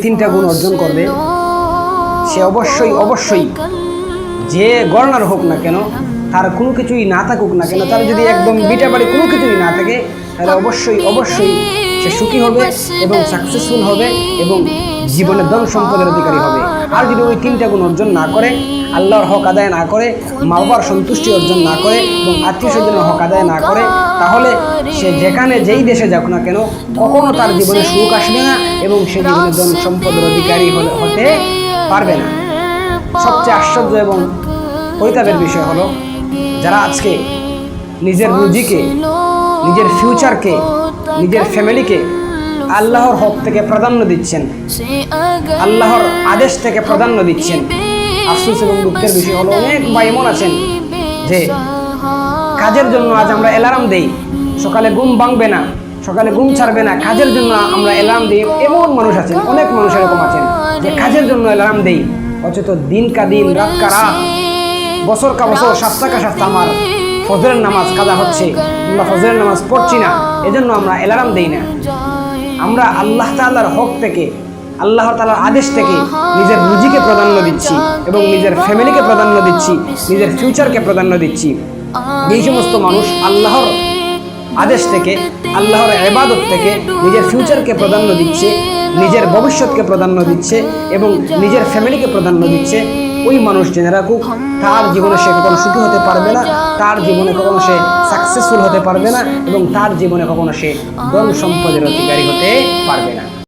তিনটা গুণ অর্জন করবে সে অবশ্যই যে গণনার হোক না কেন, তার কোনো কিছুই না থাকুক না কেন, তার যদি একদম বিটা বাড়ি কোনো কিছুই না থাকে, তাহলে অবশ্যই সে সুখী হবে এবং সাকসেসফুল হবে এবং জীবনে ধন সম্পদের অধিকারী হবে। আর যদি ওই তিনটা গুণ অর্জন না করে, আল্লাহর হক আদায় না করে, মা বাবার সন্তুষ্টি অর্জন না করে এবং আত্মীয় স্বজনের হক আদায় না করে, তাহলে সে যেখানে যেই দেশে যাক না কেন, কখনো তার জীবনে সুখ আসবে না এবং সে জীবনে ধন সম্পদের অধিকারী হতে পারবে না। সবচেয়ে আশ্চর্য এবং পরিতাপের বিষয় হলো, যারা আজকে নিজের রুজিকে, নিজের ফিউচারকে, নিজের ফ্যামিলিকে আল্লাহর হক থেকে প্রাধান্য দিচ্ছেন, আল্লাহর আদেশ থেকে প্রাধান্য দিচ্ছেন, আফসোস এবং দুঃখের বিষয় হলো অনেক ভাই এমন আছেন যে কাজের জন্য আজ আমরা অ্যালার্ম দেই, সকালে ঘুম ভাঙবে না, সকালে ঘুম ছাড়বে না, কাজের জন্য আমরা অ্যালার্ম দিই। এমন মানুষ আছেন, অনেক মানুষ এরকম আছেন যে কাজের জন্য অ্যালার্ম দেই, অথচ দিন কা দিন, রাত কা রাত, বছর কা বছর, সপ্তাহ কা সপ্তাহ আমার ফজরের নামাজ কাজা হচ্ছে, আমরা ফজরের নামাজ পড়ছি না, এজন্য আমরা অ্যালার্ম দেই না। আমরা আল্লাহ তাআলার হক থেকে, আল্লাহ তাআলার আদেশ থেকে নিজের রুজিকে প্রাধান্য দিচ্ছি এবং নিজের ফ্যামিলিকে প্রাধান্য দিচ্ছি, নিজের ফিউচারকে প্রাধান্য দিচ্ছি। এই সমস্ত মানুষ আল্লাহর আদেশ থেকে, আল্লাহর ইবাদত থেকে নিজের ফিউচারকে প্রাধান্য দিচ্ছে, নিজের ভবিষ্যৎকে প্রাধান্য দিচ্ছে এবং নিজের ফ্যামিলিকে প্রাধান্য দিচ্ছে। ওই মানুষ জেনে রাখুক, তার জীবনে সে কখনো সুখী হতে পারবে না, তার জীবনে কখনো সে সাকসেসফুল হতে পারবে না এবং তার জীবনে কখনো সে ধন সম্পদের অধিকারী হতে পারবে না।